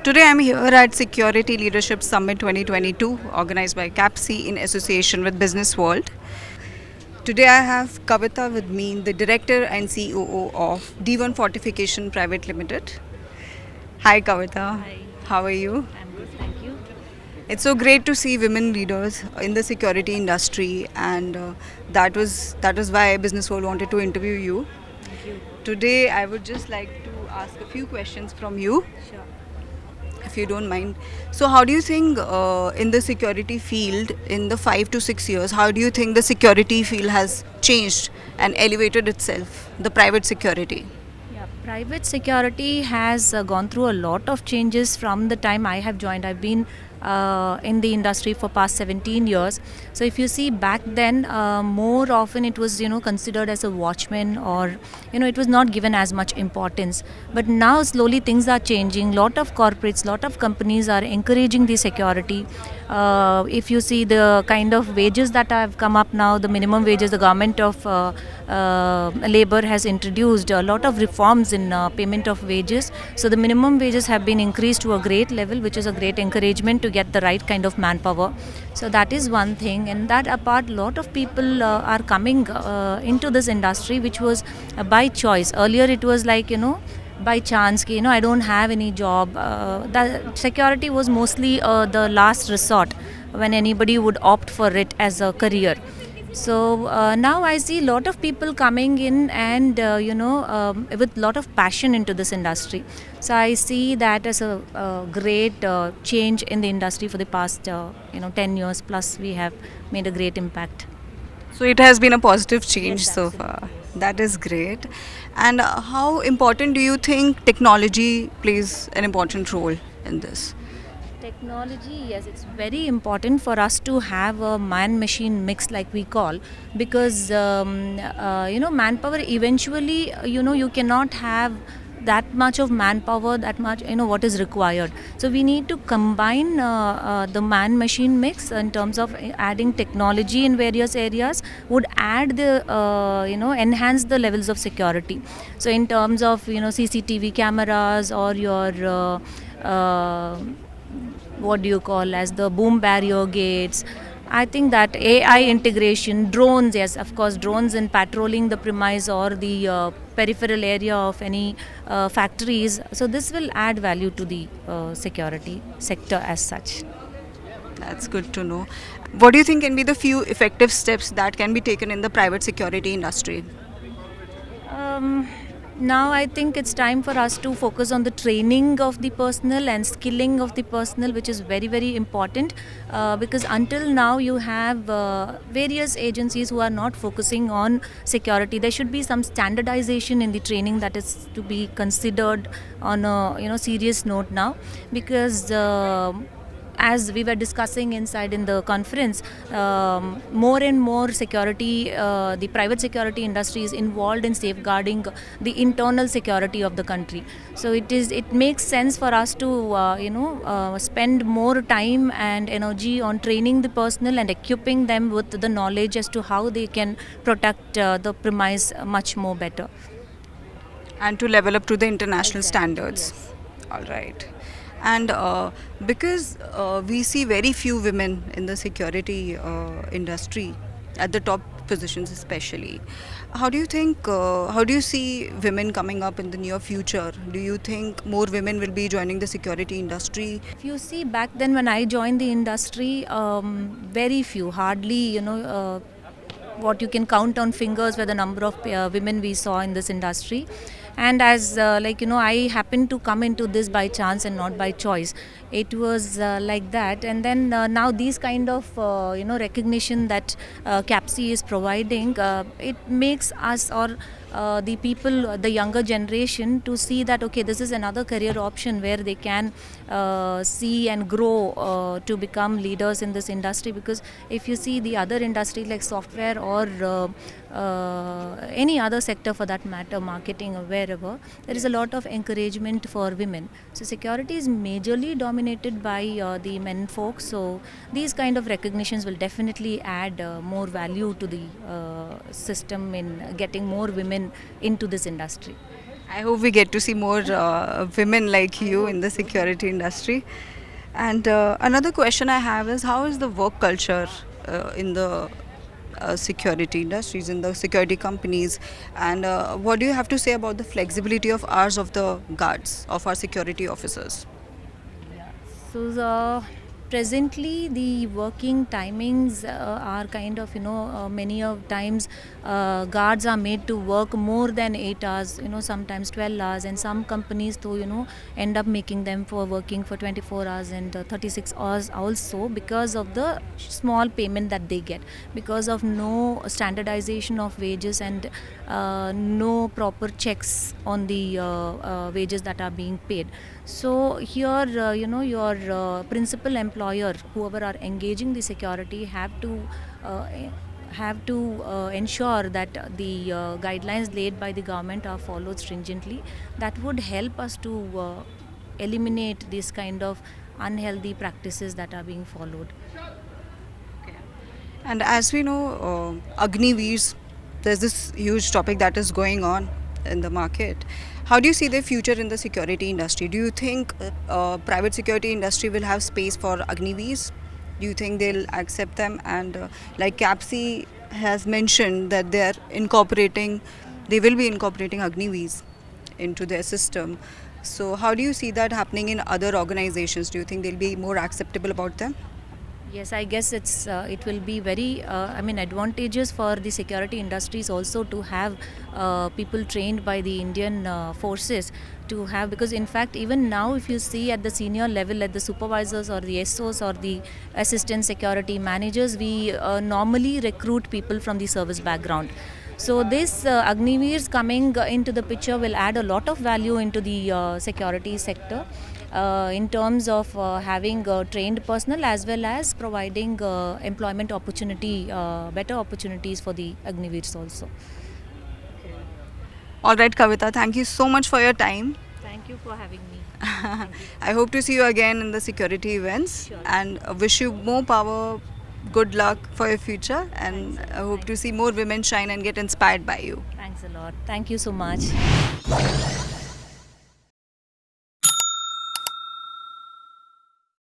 Today I'm here at Security Leadership Summit 2022 organized by CAPSI in association with Business World. Today I have Kavitha with me, the Director and COO of D1 Fortification Private Limited. Hi Kavitha, Hi, how are you? I'm good, thank you. It's so great to see women leaders in the security industry, and that was why Business World wanted to interview you. Thank you. Today I would just like to ask a few questions from you, Sure. if you don't mind. So, how do you think in the security field in the 5 to 6 years, how do you think the security field has changed and elevated itself, the private security? Yeah, private security has gone through a lot of changes from the time I have joined. I've been in the industry for past 17 years. So if you see back then, more often it was considered as a watchman, or it was not given as much importance. But now slowly things are changing. Lot of corporates, lot of companies are encouraging the security. If you see the kind of wages that have come up now, the minimum wages, the government of labor has introduced a lot of reforms in payment of wages. So the minimum wages have been increased to a great level, which is a great encouragement to get the right kind of manpower. So that is one thing. And that apart, lot of people are coming into this industry, which was by choice. Earlier it was like by chance I don't have any job. The security was mostly the last resort when anybody would opt for it as a career. So now I see a lot of people coming in, and with lot of passion into this industry. So I see that as a great change in the industry for the past 10 years plus. We have made a great impact. So, it has been a positive change Yes, so absolutely. far. That is great. And how important do you think technology plays an important role in this? Technology, yes, it's very important for us to have a man machine mix, like we call, because manpower eventually, you cannot have that much of manpower, that much, what is required. So we need to combine the man machine mix in terms of adding technology in various areas, would add the, enhance the levels of security. So in terms of, CCTV cameras, or your what do you call as the boom barrier gates. I think that AI integration, drones, yes, of course, drones in patrolling the premise or the peripheral area of any factories. So this will add value to the security sector as such. That's good to know. What do you think can be the few effective steps that can be taken in the private security industry? Um, Now I think it's time for us to focus on the training of the personnel and skilling of the personnel, which is very, very important, because until now you have various agencies who are not focusing on security. There should be some standardization in the training that is to be considered on a serious note now, because as we were discussing inside in the conference, more and more security, the private security industry is involved in safeguarding the internal security of the country. So it makes sense for us to spend more time and energy on training the personnel and equipping them with the knowledge as to how they can protect the premise much more better. And to level up to the international Exactly. standards. Yes. All right. And because we see very few women in the security industry at the top positions, especially, how do you see women coming up in the near future? Do you think more women will be joining the security industry? If you see back then when I joined the industry, very few, hardly, what you can count on fingers were the number of women we saw in this industry. And as I happened to come into this by chance and not by choice. It was like that. And then now these kind of recognition that CAPSI is providing, it makes us, or the people, the younger generation, to see that okay, this is another career option where they can see and grow to become leaders in this industry. Because if you see the other industry like software, or any other sector for that matter, marketing or wherever, there is a lot of encouragement for women. So security is majorly dominated by the men folks. So these kind of recognitions will definitely add more value to the system in getting more women into this industry. I hope we get to see more women like I you hope in the so. security industry. And another question I have is, how is the work culture in the security industries, in the security companies, and what do you have to say about the flexibility of hours of the guards, of our security officers? Yeah. So presently the working timings are kind of, many of times guards are made to work more than 8 hours, sometimes 12 hours, and some companies though, end up making them for working for 24 hours and 36 hours also, because of the small payment that they get, because of no standardization of wages and no proper checks on the wages that are being paid. So here, your principal employer, whoever are engaging the security, uh, have to ensure that the guidelines laid by the government are followed stringently. That would help us to eliminate this kind of unhealthy practices that are being followed. And as we know, Agniveers, there's this huge topic that is going on in the market. How do you see the future in the security industry? Do you think private security industry will have space for Agniveers? Do you think they'll accept them? And like CAPSI has mentioned that they will be incorporating Agniveers into their system. So how do you see that happening in other organizations? Do you think they'll be more acceptable about them? Yes, I guess it will be very advantageous for the security industries also to have people trained by the Indian forces to have, because in fact even now if you see at the senior level, at the supervisors or the SOs or the assistant security managers, we normally recruit people from the service background. So this Agniveers coming into the picture will add a lot of value into the security sector in terms of having trained personnel as well as providing employment opportunity, better opportunities for the Agniveers also. All right, Kavita, thank you so much for your time. Thank you for having me. Thank you. I hope to see you again in the security events Sure. and wish you more power, good luck for your future, Thanks and a I lot. hope Thank to you. see more women shine and get inspired by you. Thanks a lot. Thank you so much.